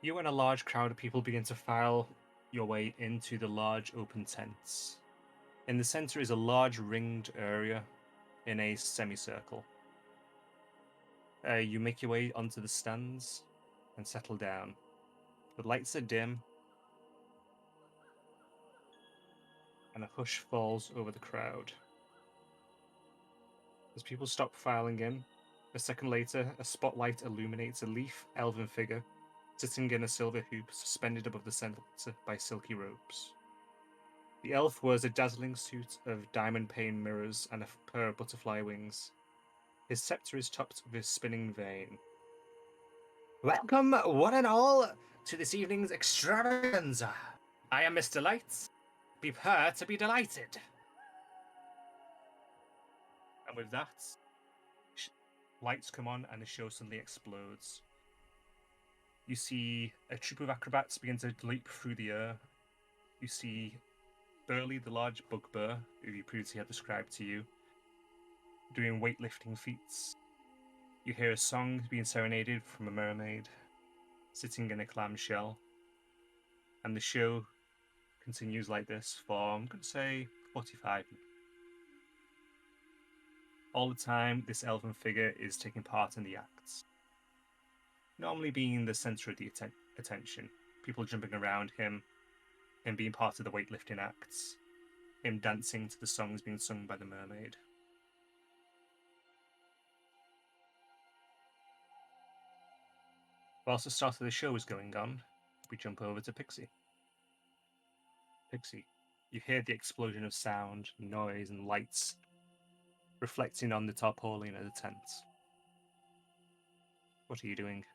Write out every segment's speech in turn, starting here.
You and a large crowd of people begin to file your way into the large open tents. In the center is a large ringed area in a semicircle. You make your way onto the stands and settle down. The lights are dim, and a hush falls over the crowd. As people stop filing in, a second later, a spotlight illuminates a leaf elven figure sitting in a silver hoop suspended above the center by silky ropes. The elf wears a dazzling suit of diamond-pane mirrors and a pair of butterfly wings. His scepter is topped with a spinning vane. Welcome, one and all, to this evening's extravaganza. I am Mr. Lights. Prepare to be delighted. And with that, lights come on and the show suddenly explodes. You see a troop of acrobats begin to leap through the air. You see Burley, the large bugbear, who you previously had described to you, doing weightlifting feats. You hear a song being serenaded from a mermaid sitting in a clamshell. And the show continues like this for, I'm going to say, 45 minutes. All the time, this elven figure is taking part in the acts. Normally being the center of the attention, people jumping around him being part of the weightlifting acts, him dancing to the songs being sung by the mermaid. Whilst the start of the show is going on, we jump over to Pixie. Pixie, you hear the explosion of sound, noise, and lights reflecting on the tarpaulin of the tent. What are you doing?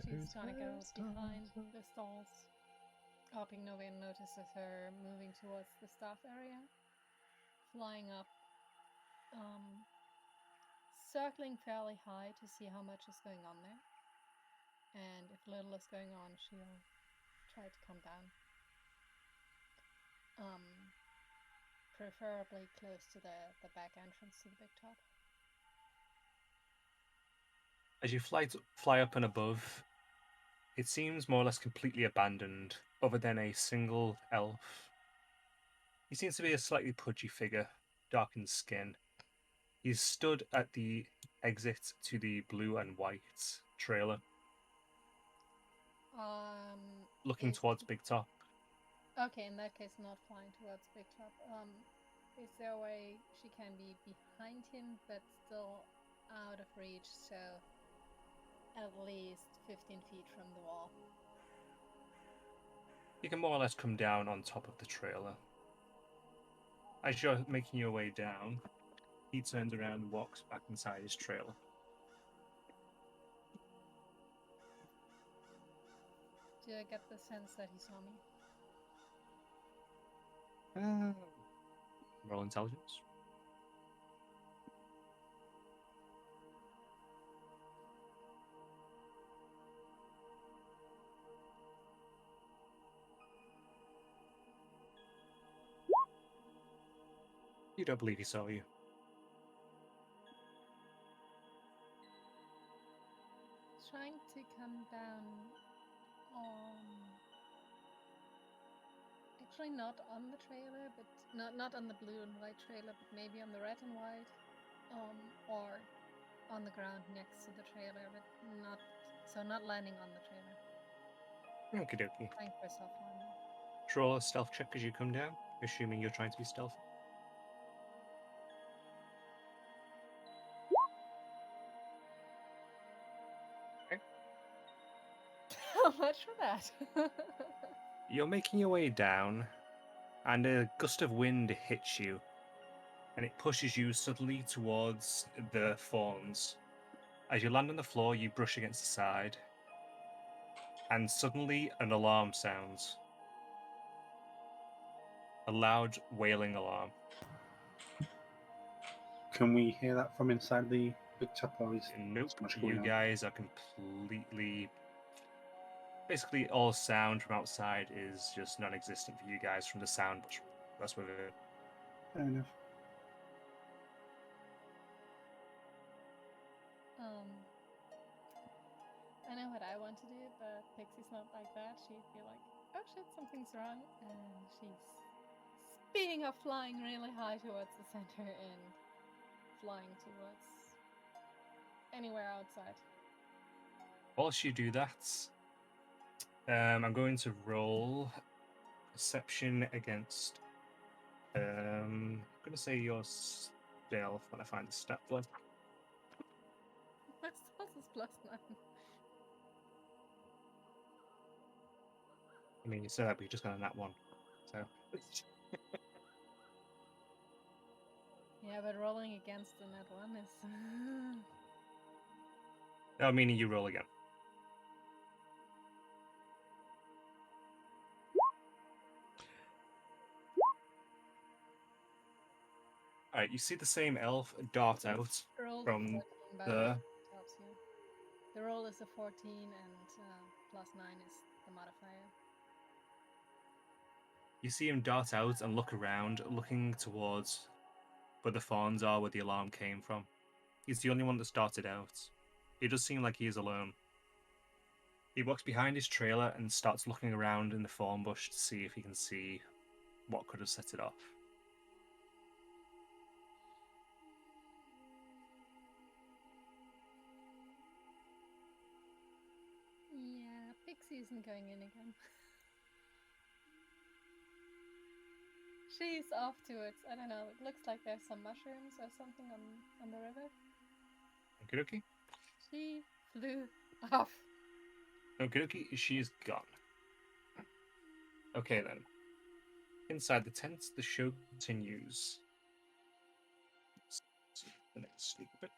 She's gonna go behind the stalls, hoping no one notices her moving towards the staff area, flying up, circling fairly high to see how much is going on there. And if little is going on, she'll try to come down. Preferably close to the back entrance to the big top. As you fly up and above, it seems more or less completely abandoned, other than a single elf. He seems to be a slightly pudgy figure, darkened skin. He's stood at the exit to the blue and white trailer, looking towards Big Top. Okay, in that case, not flying towards Big Top. Is there a way she can be behind him, but still out of reach, so at least 15 feet from the wall? You can more or less come down on top of the trailer. As you're making your way down, he turns around and walks back inside his trailer. Do I get the sense that he saw me? Roll intelligence. You don't believe he saw you. Trying to come down on... Actually not on the trailer, but not on the blue and white trailer, but maybe on the red and white, or on the ground next to the trailer, but not landing on the trailer. Okie dokie. Trying for soft landing. Draw a stealth check as you come down, assuming you're trying to be stealthy. Okay. How much for that? You're making your way down, and a gust of wind hits you, and it pushes you suddenly towards the fawns. As you land on the floor, you brush against the side, and suddenly an alarm sounds. A loud, wailing alarm. Can we hear that from inside the big top, or is Nope, much you going on? guys are completely... Basically, all sound from outside is just non-existent for you guys from the sound, but that's with it. Fair enough. I know what I want to do, but Pixie's not like that. She'd be like, oh shit, something's wrong. And she's speeding up, flying really high towards the center and flying towards anywhere outside. Whilst you do that, I'm going to roll perception against. I'm going to say your stealth when I find the stat block. My stealth is +9. I mean, you said that, but you just got on that one. So. Yeah, but rolling against the net 1 is. Oh, meaning you roll again. Alright, you see the same elf dart out Roll from 14, by the the. way, helps you. The roll is a 14 and +9 is the modifier. You see him dart out and look around, looking towards where the fawns are, where the alarm came from. He's the only one that started out. It does seem like he is alone. He walks behind his trailer and starts looking around in the thorn bush to see if he can see what could have set it off. Yeah, Pixie isn't going in again. She's off towards, I don't know, it looks like there's some mushrooms or something on the river. Okie dokie. She flew off. Okie dokie, she is gone. Okay then. Inside the tent, the show continues. Let's see the next sneak bit.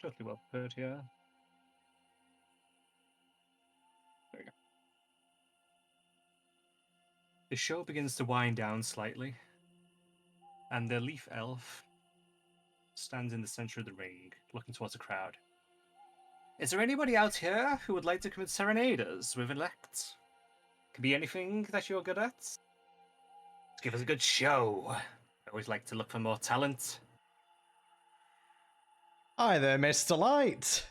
Totally well prepared here. There we go. The show begins to wind down slightly, and the leaf elf stands in the center of the ring, looking towards the crowd. Is there anybody out here who would like to come and serenade us with elect? Could be anything that you're good at. Let's give us a good show. I always like to look for more talent. Hi there, Mr. Light.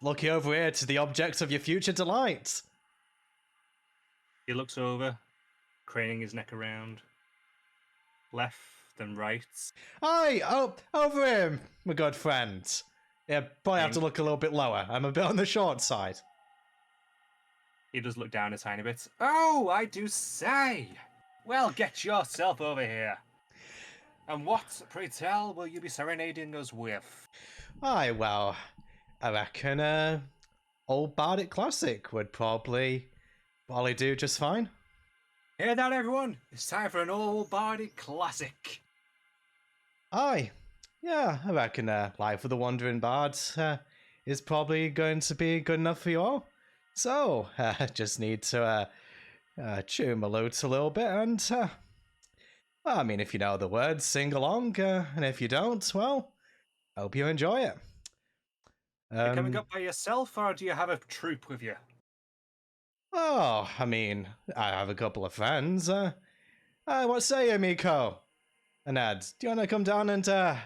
Looking over here to the object of your future delight. He looks over, craning his neck around, left and right. Hi, oh, over here, my good friend. Yeah, probably have to look a little bit lower. I'm a bit on the short side. He does look down a tiny bit. Oh, I do say. Well, get yourself over here. And what, pray tell, will you be serenading us with? Aye, well, I reckon old Bardic Classic would probably do just fine. Hear that, everyone? It's time for an old Bardic classic. Aye, yeah, I reckon Life of the Wandering Bard is probably going to be good enough for you all. So, just need to tune my lute a little bit and, well, I mean, if you know the words, sing along, and if you don't, well, hope you enjoy it. Are you coming up by yourself, or do you have a troupe with you? Oh, I mean, I have a couple of friends. What say you, Miko? And Ed, do you want to come down and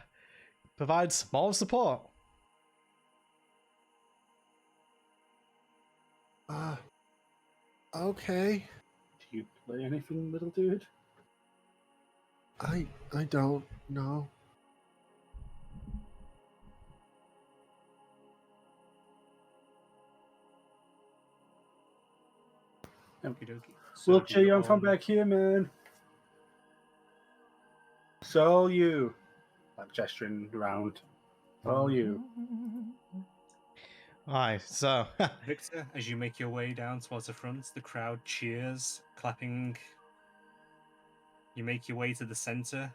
provide small support? Okay. Do you play anything, little dude? I don't know. Okie dokie. We'll do cheer you on from all- back here, man. So you. I'm gesturing around. All you. Aye, so Victor, as you make your way down towards the front, the crowd cheers, clapping. You make your way to the center.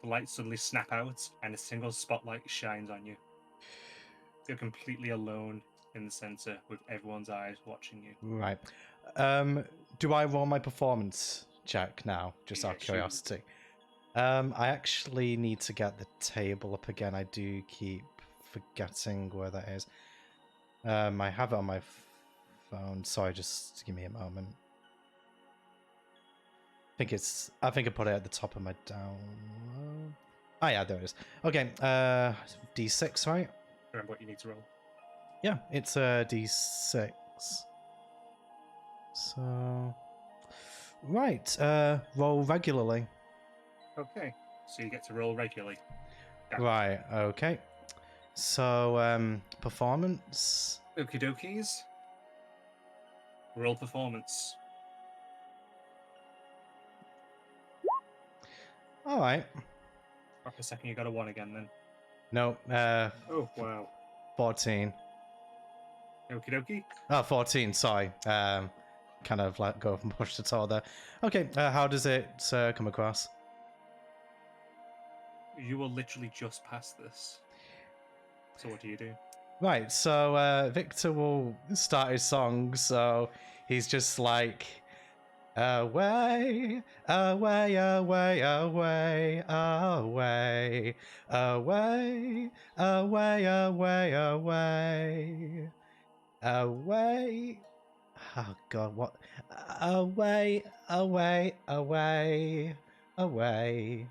The lights suddenly snap out, and a single spotlight shines on you. You're completely alone in the center, with everyone's eyes watching you. right. Do I roll my performance check now? Just out of Yeah, shoot. curiosity. I actually need to get the table up again. I do keep forgetting where that is. I have it on my phone. Sorry, just give me a moment. I think I put it at the top of my download. Ah, yeah, there it is. Okay, D6, right? Remember what you need to roll. Yeah, it's a D6. So, right, roll regularly. Okay, so you get to roll regularly. Yeah. Right, okay. So, performance. Okie dokies. Roll performance. All right. For a second, you got a 1 again then. No, Oh, wow. 14. Okie dokie. Oh, 14, sorry. Kind of let go and push the total there. Okay, how does it come across? You will literally just pass this. So what do you do? Right, so Victor will start his song, so he's just like, away, away, away, away, away, away, away, away, away, away. Oh God, what? Away, away, away, away.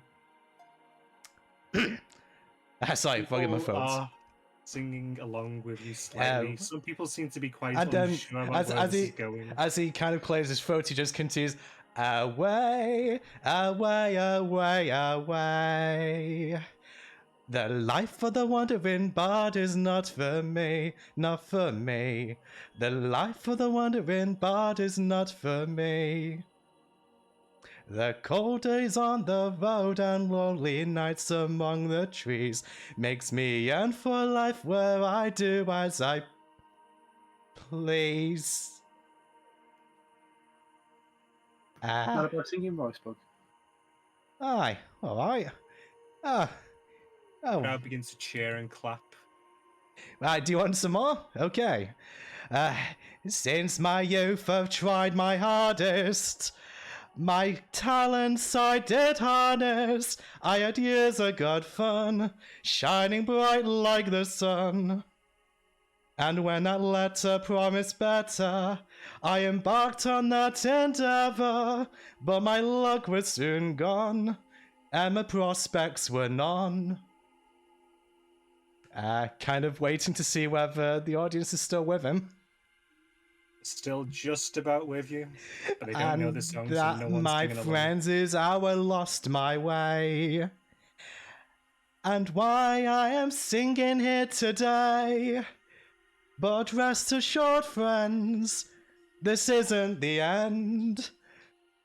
Sorry, fucking my People throat. are singing along with you slightly. Some people seem to be quite And then, unsure about where this is going. as he kind of clears his throat, he just continues, away, away, away, away. The life of the wandering bard is not for me, not for me. The life of the wandering bard is not for me. The cold days on the road and lonely nights among the trees makes me yearn for life where I do as I please. Not about singing voice book. Aye, alright. Oh. Crowd begins to cheer and clap. Right, do you want some more? Okay. Since my youth I've tried my hardest. My talents I did harness. I had years of good fun, shining bright like the sun. And when that letter promised better, I embarked on that endeavor. But my luck was soon gone, and my prospects were none. Kind of waiting to see whether the audience is still with him. Still just about with you, but they don't And know the song, that, so no one's my singing along. friends, is how I lost my way. And why I am singing here today. But rest assured, friends, this isn't the end.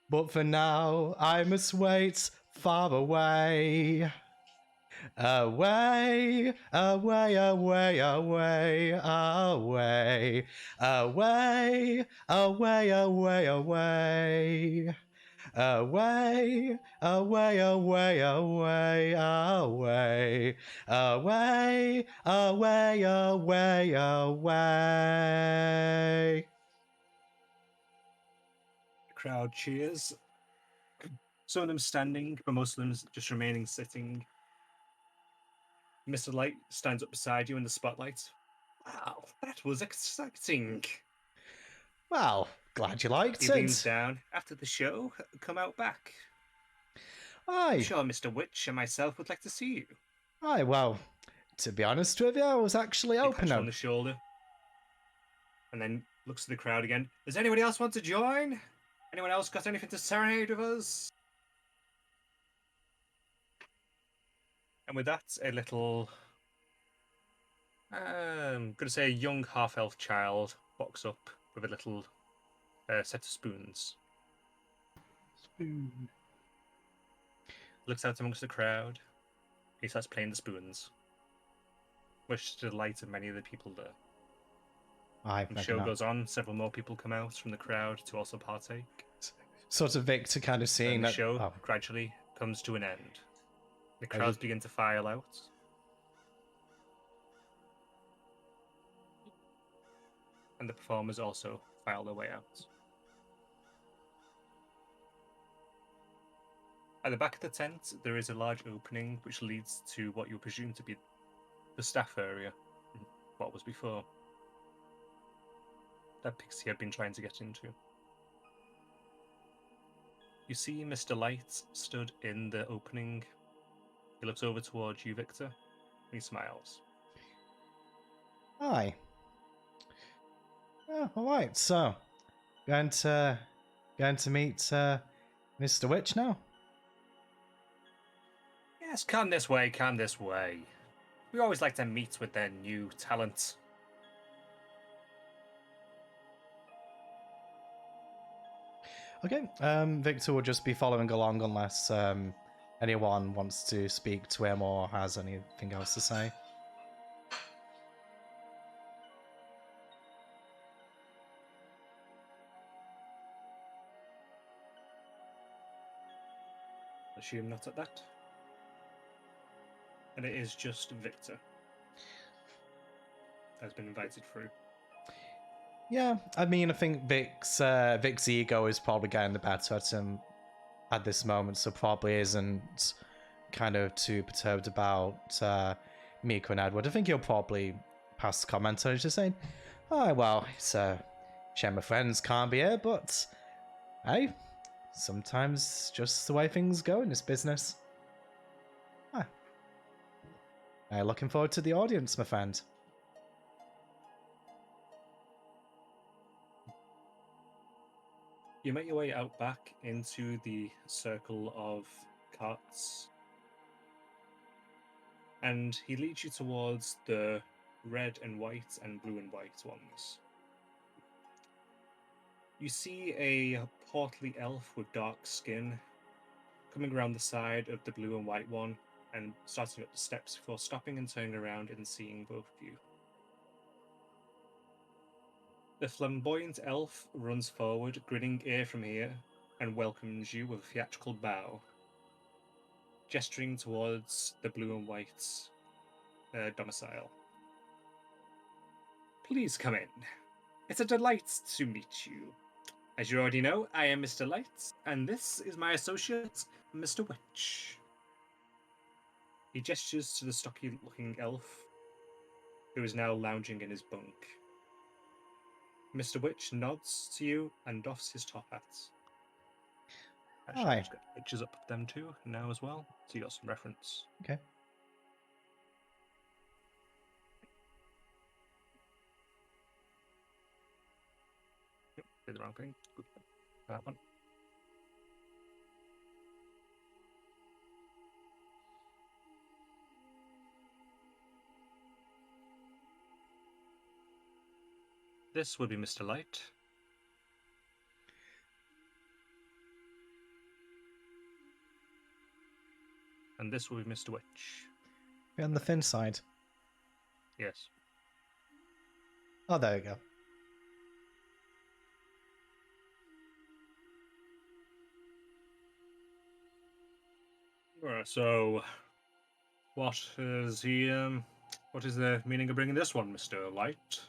But for now, I must wait far away. Away, away, away, away, away, away, away, away, away. Away, away, away, away, away, away, away, away, away. The crowd cheers. Some of them standing, but most of them just remaining sitting. Mr. Light stands up beside you in the spotlight. Wow, that was exciting. Well, glad you liked He it. leans down. After the show, come out back. I'm Aye, sure Mr. Witch and myself would like to see you. aye, well, to be honest with you, I was actually He open pats you up. on the shoulder. And then looks to the crowd again. Does anybody else want to join? Anyone else got anything to serenade with us? And with that, a little, I'm going to say a young half-elf child walks up with a little set of spoons. Spoon. Looks out amongst the crowd. He starts playing the spoons, much to the delight of many of the people there. Aye, And the show goes on. Several more people come out from the crowd to also partake. sort of Victor kind of seeing And the that. show Oh, gradually comes to an end. The crowds begin to file out. And the performers also file their way out. At the back of the tent, there is a large opening which leads to what you presume to be the staff area, what was before, that Pixie had been trying to get into. You see Mr. Light stood in the opening, He looks over towards you, Victor, and he smiles. Hi. Oh, all right. So, going to meet Mr. Witch now. Yes, come this way, come this way. We always like to meet with their new talent. Okay. Victor will just be following along unless anyone wants to speak to him or has anything else to say. Assume not at that. And it is just Victor has been invited through. Yeah, I mean, I think Vic's ego is probably getting the better at him at this moment, so probably isn't kind of too perturbed about Miko and Edward. I think he'll probably pass the comment on, just saying, "Oh well, it's a shame my friends can't be here, but hey, sometimes just the way things go in this business." Looking forward to the audience, my friend. You make your way out back into the circle of carts, and he leads you towards the red and white and blue and white ones. You see a portly elf with dark skin coming around the side of the blue and white one and starting up the steps before stopping and turning around and seeing both of you. The flamboyant elf runs forward, grinning ear from ear, and welcomes you with a theatrical bow, gesturing towards the blue and white domicile. Please come in. It's a delight to meet you. As you already know, I am Mr. Light, and this is my associate, Mr. Witch. He gestures to the stocky-looking elf, who is now lounging in his bunk. Mr. Witch nods to you and doffs his top hat. Actually, Hi. I'll just get pictures up of them too now as well, so you got some reference. Okay. Did the wrong thing. Good. That one. This would be Mr. Light. And this will be Mr. Witch. You're on the thin side. Yes. Oh, there you go. Alright, so what is the meaning of bringing this one, Mr. Light?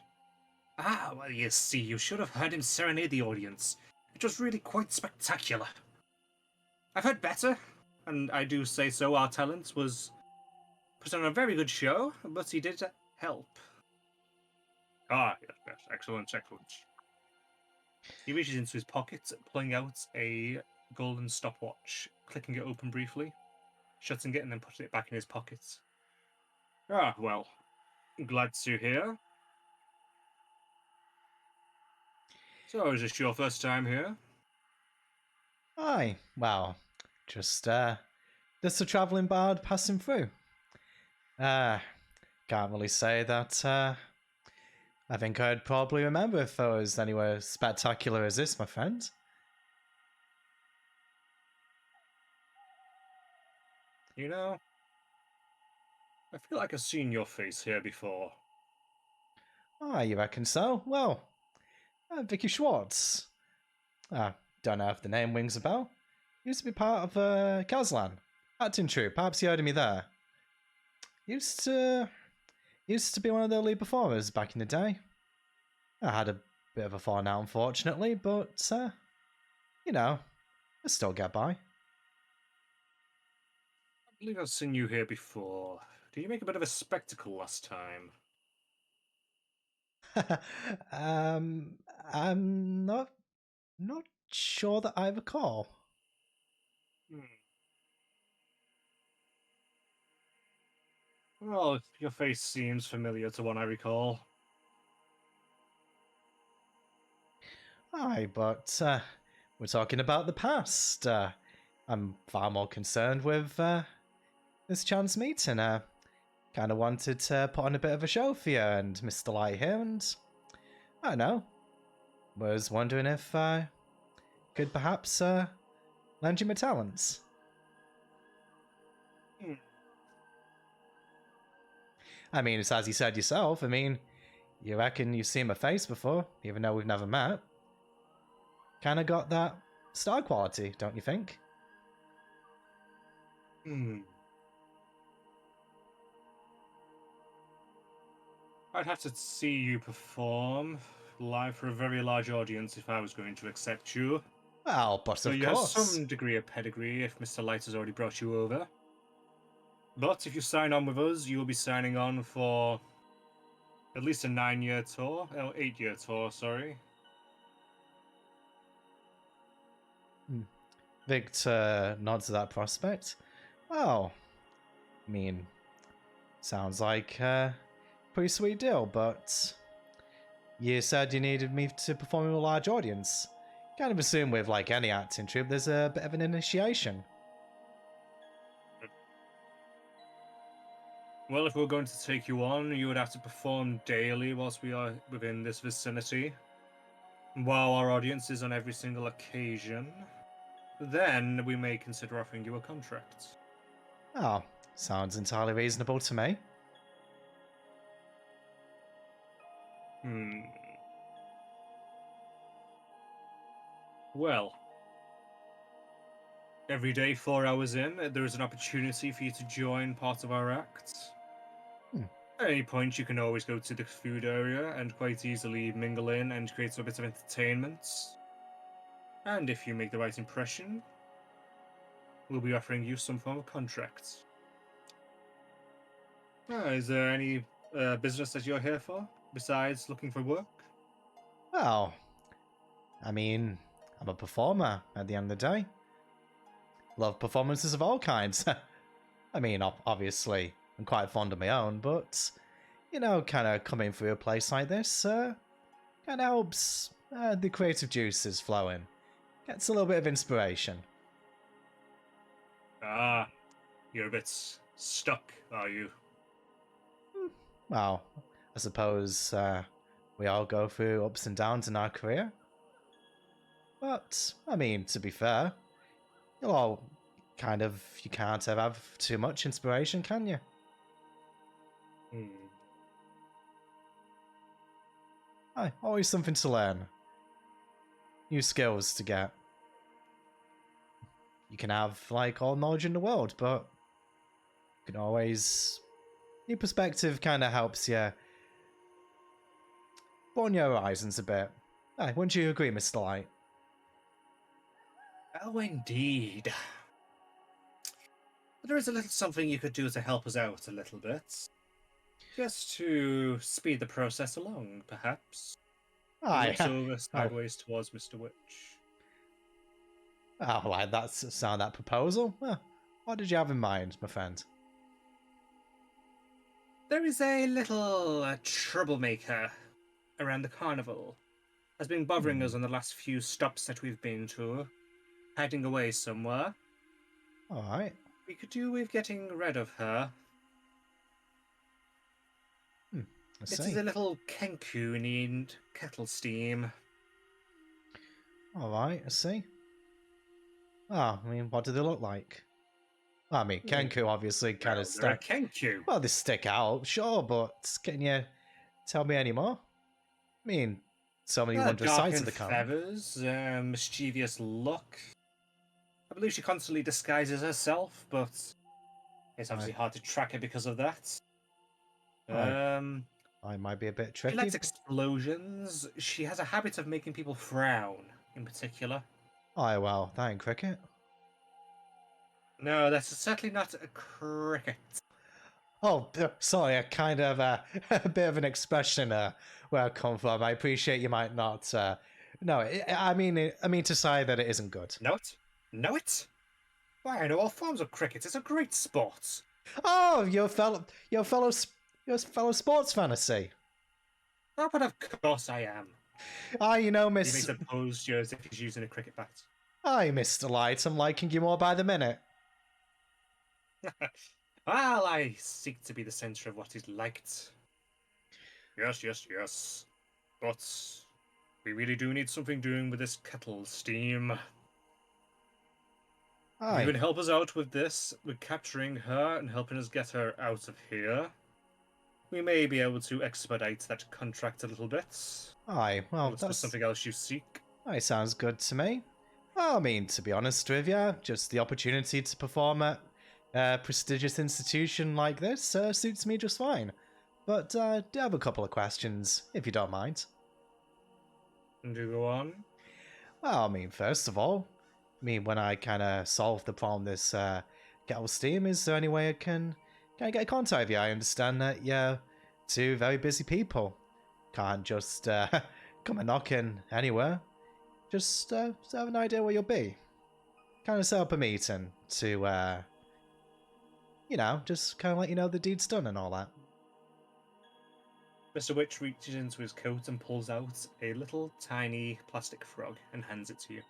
Ah, well, you see, you should have heard him serenade the audience. It was really quite spectacular. I've heard better, and I do say so. Our talent was put on a very good show, but he did help. Ah, yes, excellent, excellent. He reaches into his pocket, pulling out a golden stopwatch, clicking it open briefly, shutting it, and then putting it back in his pocket. Ah, well, glad to hear. So, is this your first time here? Aye, well, just a travelling bard passing through. Can't really say that, I think I'd probably remember if there was anywhere spectacular as this, my friend. You know, I feel like I've seen your face here before. Ah, you reckon so? Well, Vicky Schwartz. Don't know if the name rings a bell. Used to be part of Kazlan, acting troupe. Perhaps you heard of me there. Used to be one of the lead performers back in the day. I had a bit of a falling out, unfortunately, but you know, I still get by. I believe I've seen you here before. Did you make a bit of a spectacle last time? I'm not sure that I recall. Well, your face seems familiar to one I recall. Aye, but we're talking about the past. I'm far more concerned with this chance meeting. Kind of wanted to put on a bit of a show for you and Mr. Light here, and I don't know. Was wondering if I could perhaps lend you my talents. I mean, it's as you said yourself. I mean, you reckon you've seen my face before, even though we've never met. Kind of got that star quality, don't you think? I'd have to see you perform live for a very large audience if I was going to accept you. Well, but So of you have course. some degree of pedigree if Mr. Light has already brought you over. But if you sign on with us, you will be signing on for at least a 9-year tour. Oh, 8-year tour, sorry. Victor nods at that prospect. Well, I mean, sounds like a pretty sweet deal, but you said you needed me to perform in a large audience. Kind of assume with like any acting troupe, there's a bit of an initiation. Well, if we're going to take you on, you would have to perform daily whilst we are within this vicinity, while our audience is on every single occasion. Then we may consider offering you a contract. Oh, sounds entirely reasonable to me. Well, every day, 4 hours in, there is an opportunity for you to join part of our act. At any point, you can always go to the food area and quite easily mingle in and create a bit of entertainment. And if you make the right impression, we'll be offering you some form of contract. Is there any business that you're here for, besides looking for work? Well, I mean, I'm a performer at the end of the day. Love performances of all kinds. I mean, obviously, I'm quite fond of my own, but, you know, kind of coming through a place like this kind of helps the creative juices flowing. Gets a little bit of inspiration. Ah, you're a bit stuck, are you? Well, I suppose we all go through ups and downs in our career. But, I mean, to be fair, you'll all kind of, you can't have too much inspiration, can you? Aye, always something to learn. New skills to get. You can have, like, all knowledge in the world, but you can always... New perspective kind of helps you broaden your horizons a bit. Aye, wouldn't you agree, Mr. Light? Oh, indeed. But there is a little something you could do to help us out a little bit. Just to speed the process along, perhaps. Aye. Looks over sideways towards Mr. Witch. Oh, like that's sound that proposal? What did you have in mind, my friend? There is a little troublemaker around the carnival. Has been bothering us on the last few stops that we've been to. Hiding away somewhere. Alright. We could do with getting rid of her. This is a little kenku named Kettle Steam. Alright, I see. Oh, I mean, what do they look like? I mean, kenku obviously kind of They're a kenku. Well, they stick out, sure, but can you tell me any more? I mean, so many wondrous sights of the color. Feathers, mischievous look. I believe she constantly disguises herself, but it's obviously hard to track her because of that. I might be a bit tricky. She likes explosions. She has a habit of making people frown, in particular. Oh, well, that ain't cricket. No, that's certainly not a cricket. Oh, sorry, I kind of a bit of an expression where I come from. I appreciate you might not. No, I mean to say that it isn't good. Know it? Know it? Why, I know all forms of cricket. It's a great sport. Oh, your fellow sports fantasy. Oh, but of course I am. You know, He Miss. makes a posture as if he's using a cricket bat. Aye, Mr. Light, I'm liking you more by the minute. Well, I seek to be the centre of what is liked. Yes. But we really do need something doing with this kettle steam. If Aye. you can help us out with this, with capturing her and helping us get her out of here, we may be able to expedite that contract a little bit. Aye, well, Unless there's something else you seek. Aye, sounds good to me. Well, I mean, to be honest with you, just the opportunity to perform at a prestigious institution like this suits me just fine. But I do have a couple of questions, if you don't mind. Do go on. Well, I mean, first of all, when I kind of solve the problem this kettle steam, is there any way I can get in contact with you? I understand that you're two very busy people. Can't just come a knocking anywhere. Just have an idea where you'll be. Kind of set up a meeting to, just kind of let you know the deed's done and all that. Mr. Witch reaches into his coat and pulls out a little tiny plastic frog and hands it to you.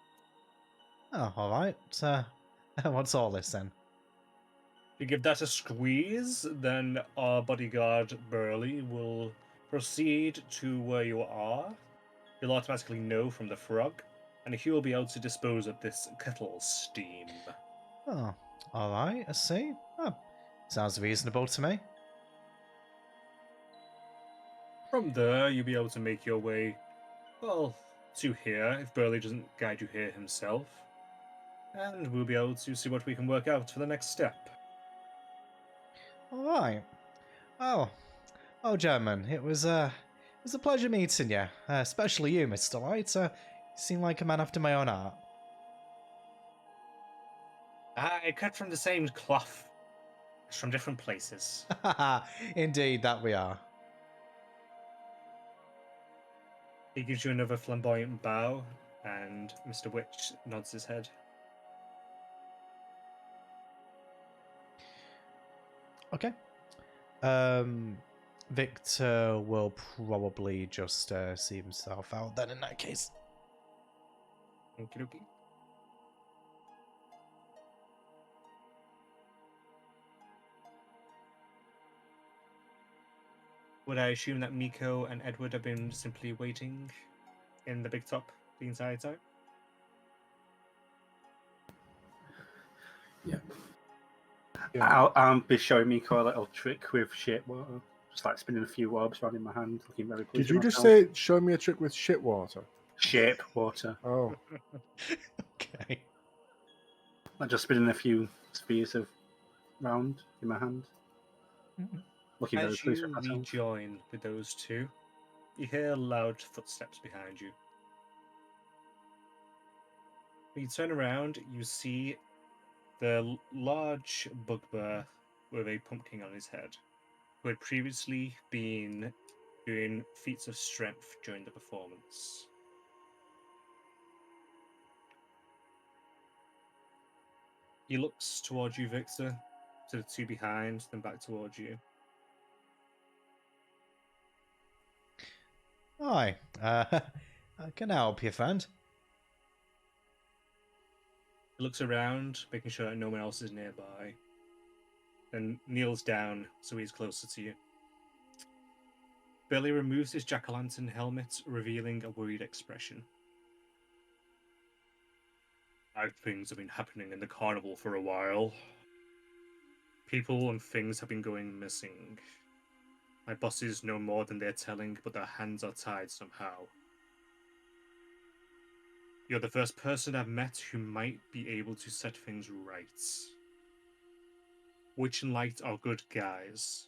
Oh, alright. What's all this then? If you give that a squeeze, then our bodyguard Burley will proceed to where you are. He'll automatically know from the frog, and he will be able to dispose of this kettle steam. Oh, alright, I see. Oh, sounds reasonable to me. From there, you'll be able to make your way, well, to here, if Burley doesn't guide you here himself. And we'll be able to see what we can work out for the next step. Alright. Oh, gentlemen, it was a pleasure meeting you. Especially you, Mr. Light. You seem like a man after my own heart. I cut from the same cloth, just from different places. Indeed, that we are. He gives you another flamboyant bow, and Mr. Witch nods his head. Okay. Victor will probably just see himself out then in that case. Okie dokie. Would I assume that Miko and Edward have been simply waiting in the big top the entire time? Yeah. I'll be showing Miko a little trick with shit water. Just like spinning a few orbs around in my hand, looking very pleased. Did you just say, show me a trick with shit water? Shape water. Oh. Okay. Like just spinning a few spheres of round in my hand. Mm-hmm. Looking very As pleased you with myself. rejoin with those two, you hear loud footsteps behind you. When you turn around, you see the large bugbear with a pumpkin on his head, who had previously been doing feats of strength during the performance. He looks towards you, Victor, to the two behind, then back towards you. Hi. I can help you, friend. He looks around, making sure that no one else is nearby, then kneels down so he's closer to you. Billy removes his jack-o'-lantern helmet, revealing a worried expression. Bad things have been happening in the carnival for a while. People and things have been going missing. My bosses know more than they're telling, but their hands are tied somehow. You're the first person I've met who might be able to set things right. Witch and Light are good guys,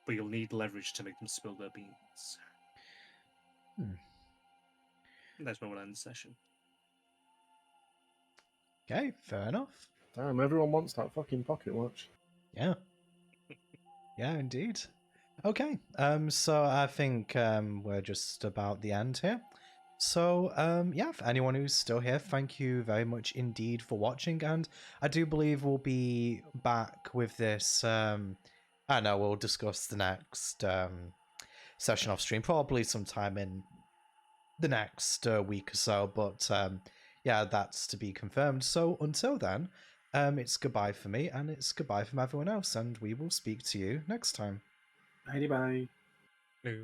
but you'll need leverage to make them spill their beans. That's where we'll end the session. Okay, fair enough. Damn, everyone wants that fucking pocket watch. Yeah. Yeah, indeed. Okay, so I think we're just about the end here. So, yeah, for anyone who's still here, thank you very much indeed for watching, and I do believe we'll be back with this, I don't know, we'll discuss the next session off stream, probably sometime in the next week or so, but yeah, that's to be confirmed. So until then, it's goodbye for me, and it's goodbye from everyone else, and we will speak to you next time. Bye bye. Hello.